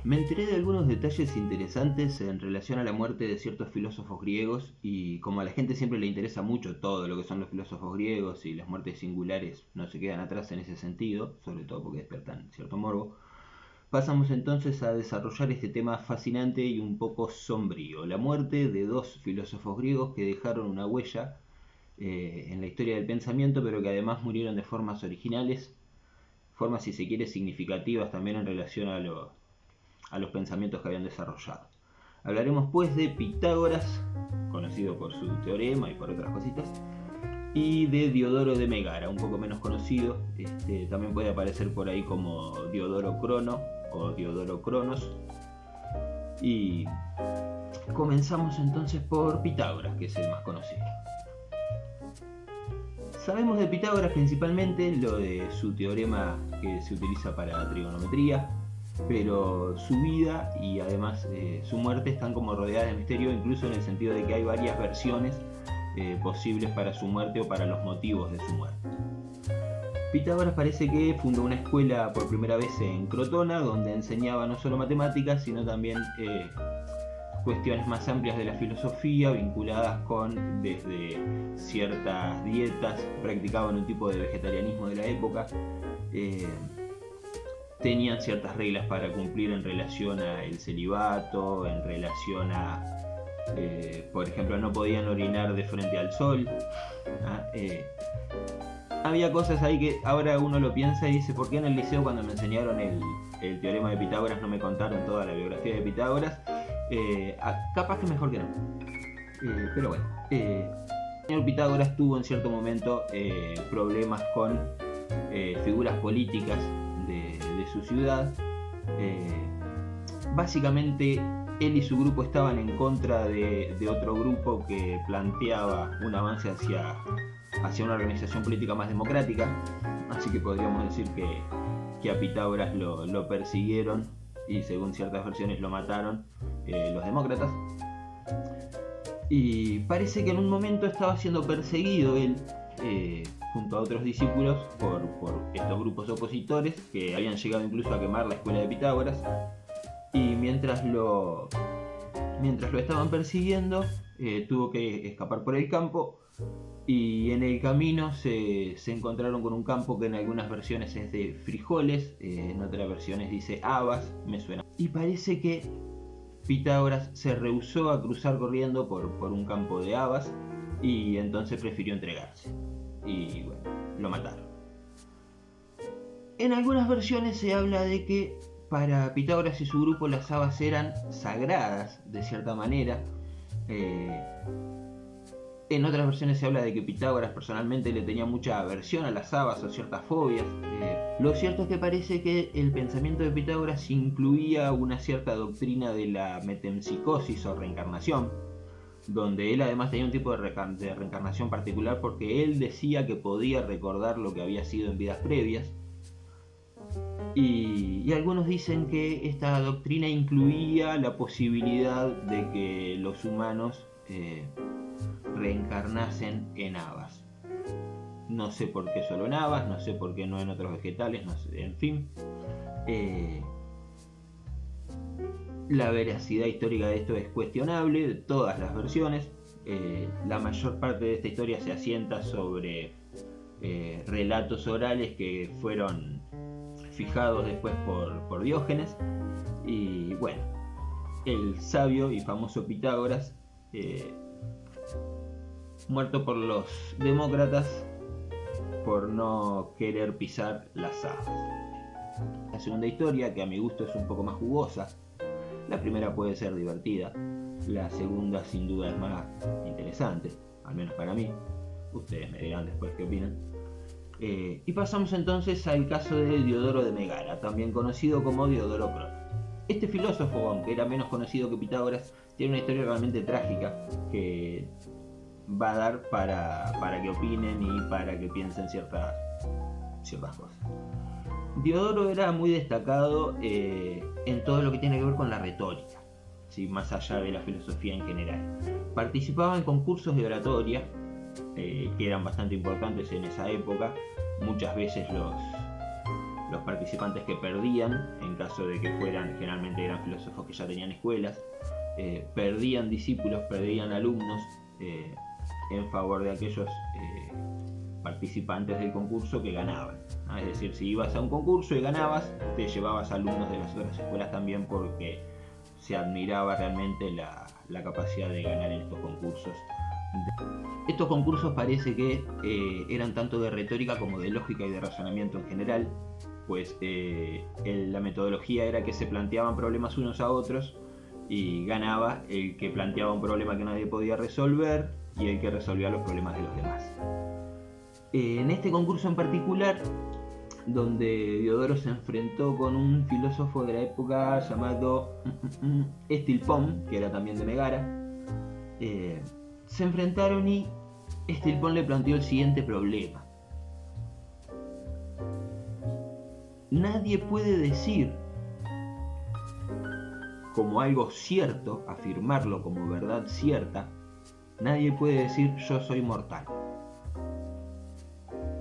Me enteré de algunos detalles interesantes en relación a la muerte de ciertos filósofos griegos y como a la gente siempre le interesa mucho todo lo que son los filósofos griegos y las muertes singulares no se quedan atrás en ese sentido, sobre todo porque despiertan cierto morbo, pasamos entonces a desarrollar este tema fascinante y un poco sombrío, la muerte de dos filósofos griegos que dejaron una huella en la historia del pensamiento, pero que además murieron de formas originales, formas si se quiere significativas también en relación a los pensamientos que habían desarrollado. Hablaremos pues de Pitágoras, conocido por su teorema y por otras cositas, y de Diodoro de Megara, un poco menos conocido, también puede aparecer por ahí como Diodoro Crono o Diodoro Cronos. Y comenzamos entonces por Pitágoras, que es el más conocido. Sabemos de Pitágoras principalmente lo de su teorema que se utiliza para trigonometría, pero su vida y además su muerte están como rodeadas de misterio, incluso en el sentido de que hay varias versiones posibles para su muerte o para los motivos de su muerte. Pitágoras parece que fundó una escuela por primera vez en Crotona, donde enseñaba no solo matemáticas, sino también cuestiones más amplias de la filosofía, vinculadas con desde ciertas dietas, practicaban un tipo de vegetarianismo de la época, tenían ciertas reglas para cumplir en relación al celibato, en relación a, por ejemplo, no podían orinar de frente al sol. Había cosas ahí que ahora uno lo piensa y dice, ¿por qué en el liceo cuando me enseñaron el teorema de Pitágoras no me contaron toda la biografía de Pitágoras? Capaz que mejor que no. Pero bueno, el señor Pitágoras tuvo en cierto momento problemas con figuras políticas de su ciudad. Básicamente él y su grupo estaban en contra de otro grupo que planteaba un avance hacia una organización política más democrática, así que podríamos decir que a Pitágoras lo persiguieron y según ciertas versiones lo mataron los demócratas. Y parece que en un momento estaba siendo perseguido él junto a otros discípulos por estos grupos opositores que habían llegado incluso a quemar la escuela de Pitágoras. Y mientras lo estaban persiguiendo, tuvo que escapar por el campo y en el camino se encontraron con un campo que en algunas versiones es de frijoles, en otras versiones dice habas, me suena. Y parece que Pitágoras se rehusó a cruzar corriendo por un campo de habas y entonces prefirió entregarse. Y bueno, lo mataron. En algunas versiones se habla de que para Pitágoras y su grupo las habas eran sagradas de cierta manera. En otras versiones se habla de que Pitágoras personalmente le tenía mucha aversión a las habas o ciertas fobias. Lo cierto es que parece que el pensamiento de Pitágoras incluía una cierta doctrina de la metempsicosis o reencarnación, donde él además tenía un tipo de reencarnación particular porque él decía que podía recordar lo que había sido en vidas previas. Y algunos dicen que esta doctrina incluía la posibilidad de que los humanos reencarnasen en habas. No sé por qué solo en habas, no sé por qué no en otros vegetales, no sé, en fin. La veracidad histórica de esto es cuestionable, de todas las versiones. La mayor parte de esta historia se asienta sobre relatos orales que fueron fijados después por Diógenes. Y bueno, el sabio y famoso Pitágoras, muerto por los demócratas por no querer pisar las habas. La segunda historia, que a mi gusto es un poco más jugosa, la primera puede ser divertida, la segunda sin duda es más interesante, al menos para mí. Ustedes me dirán después qué opinan. Y pasamos entonces al caso de Diodoro de Megara, también conocido como Diodoro Crono. Este filósofo, aunque era menos conocido que Pitágoras, tiene una historia realmente trágica que va a dar para que opinen y para que piensen ciertas cosas. Diodoro era muy destacado en todo lo que tiene que ver con la retórica, ¿sí? Más allá de la filosofía en general. Participaba en concursos de oratoria, que eran bastante importantes en esa época. Muchas veces los participantes que perdían, en caso de que fueran, generalmente eran filósofos que ya tenían escuelas, perdían discípulos, perdían alumnos en favor de aquellos participantes del concurso que ganaban. Es decir, si ibas a un concurso y ganabas, te llevabas alumnos de las otras escuelas también, porque se admiraba realmente la capacidad de ganar en estos concursos. Estos concursos parece que eran tanto de retórica como de lógica y de razonamiento en general, pues la metodología era que se planteaban problemas unos a otros y ganaba el que planteaba un problema que nadie podía resolver y el que resolvía los problemas de los demás. En este concurso en particular, donde Diodoro se enfrentó con un filósofo de la época llamado Estilpón, que era también de Megara, se enfrentaron y Estilpón le planteó el siguiente problema. Nadie puede decir como algo cierto, afirmarlo como verdad cierta, nadie puede decir yo soy mortal.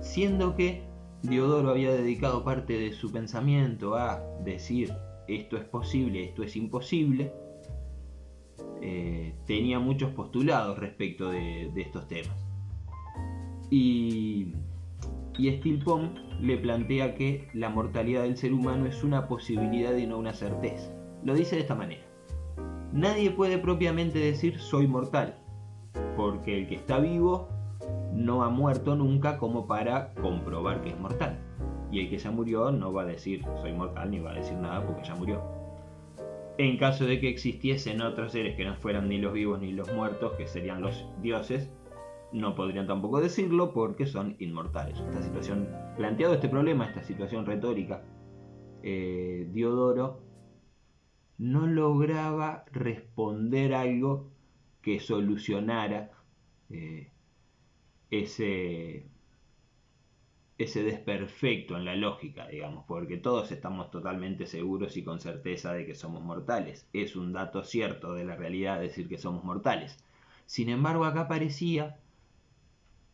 Siendo que Diodoro había dedicado parte de su pensamiento a decir esto es posible, esto es imposible, tenía muchos postulados respecto de estos temas. Y Estilpón le plantea que la mortalidad del ser humano es una posibilidad y no una certeza. Lo dice de esta manera: nadie puede propiamente decir soy mortal, porque el que está vivo no ha muerto nunca como para comprobar que es mortal, y el que ya murió no va a decir soy mortal ni va a decir nada porque ya murió. En caso de que existiesen otros seres que no fueran ni los vivos ni los muertos, que serían los dioses, no podrían tampoco decirlo porque son inmortales. Esta situación, planteado este problema, esta situación retórica, Diodoro no lograba responder algo que solucionara ese desperfecto en la lógica, digamos, porque todos estamos totalmente seguros y con certeza de que somos mortales. Es un dato cierto de la realidad decir que somos mortales. Sin embargo, acá parecía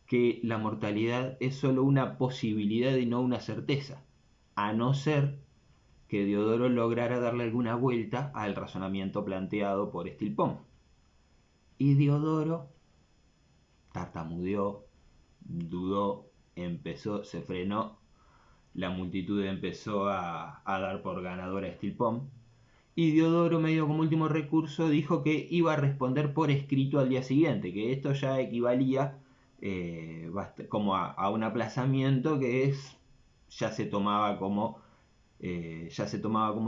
que la mortalidad es solo una posibilidad y no una certeza, a no ser que Diodoro lograra darle alguna vuelta al razonamiento planteado por Estilpón. Y Diodoro tartamudeó, dudó, se frenó, la multitud empezó a dar por ganadora a Estilpón, y Diodoro, medio como último recurso, dijo que iba a responder por escrito al día siguiente, que esto ya equivalía como a un aplazamiento que ya se tomaba como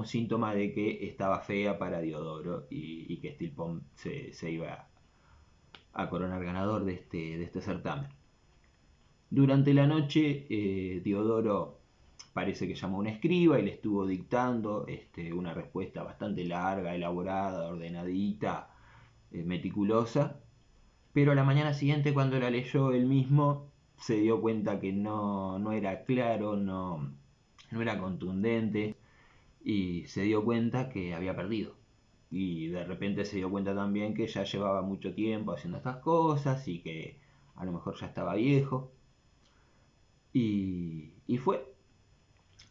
síntoma de que estaba fea para Diodoro y que Estilpón se iba a coronar ganador de este certamen. Durante la noche, Diodoro parece que llamó a un escriba y le estuvo dictando una respuesta bastante larga, elaborada, ordenadita, meticulosa, pero a la mañana siguiente, cuando la leyó él mismo, se dio cuenta que no era claro, no era contundente, y se dio cuenta que había perdido. Y de repente se dio cuenta también que ya llevaba mucho tiempo haciendo estas cosas y que a lo mejor ya estaba viejo. Y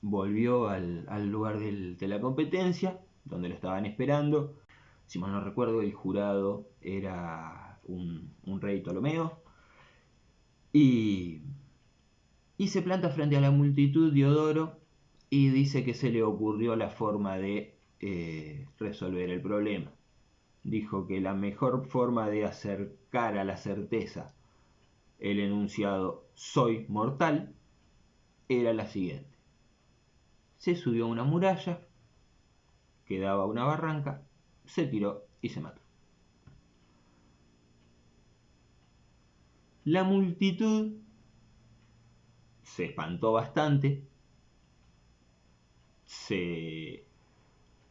volvió al lugar de la competencia, donde lo estaban esperando. Si mal no recuerdo, el jurado era un rey Ptolomeo. Y se planta frente a la multitud Diodoro y dice que se le ocurrió la forma de resolver el problema. Dijo que la mejor forma de acercar a la certeza el enunciado soy mortal era la siguiente: se subió a una muralla que daba a una barranca, se tiró y se mató. La multitud se espantó bastante, se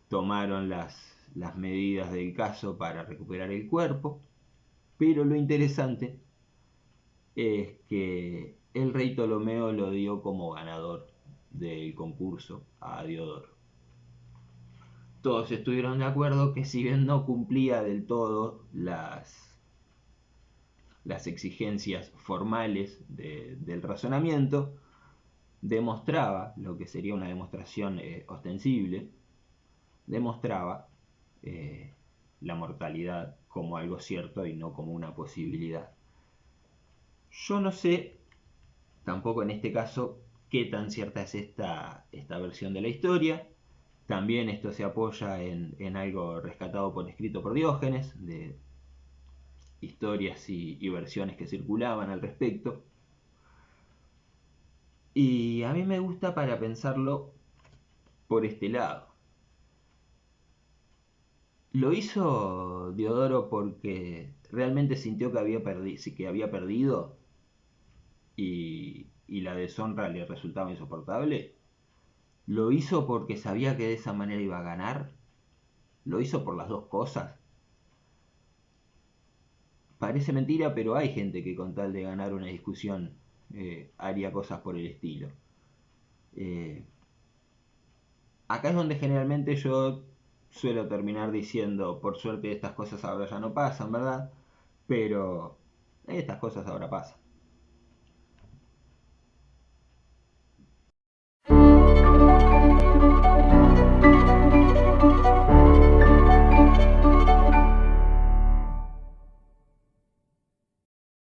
tomaron las medidas del caso para recuperar el cuerpo, pero lo interesante es que el rey Ptolomeo lo dio como ganador del concurso a Diodoro. Todos estuvieron de acuerdo que, si bien no cumplía del todo las exigencias formales del razonamiento, demostraba lo que sería una demostración ostensible, demostraba la mortalidad como algo cierto y no como una posibilidad. Yo no sé, tampoco en este caso, qué tan cierta es esta versión de la historia. También esto se apoya en algo rescatado por escrito por Diógenes, de historias y versiones que circulaban al respecto. Y a mí me gusta para pensarlo por este lado. Lo hizo Diodoro porque realmente sintió que había perdido y la deshonra le resultaba insoportable. Lo hizo porque sabía que de esa manera iba a ganar. Lo hizo por las dos cosas. Parece mentira, pero hay gente que con tal de ganar una discusión haría cosas por el estilo. Eh, Acá es donde generalmente yo suelo terminar diciendo, por suerte estas cosas ahora ya no pasan, ¿verdad? Pero estas cosas ahora pasan.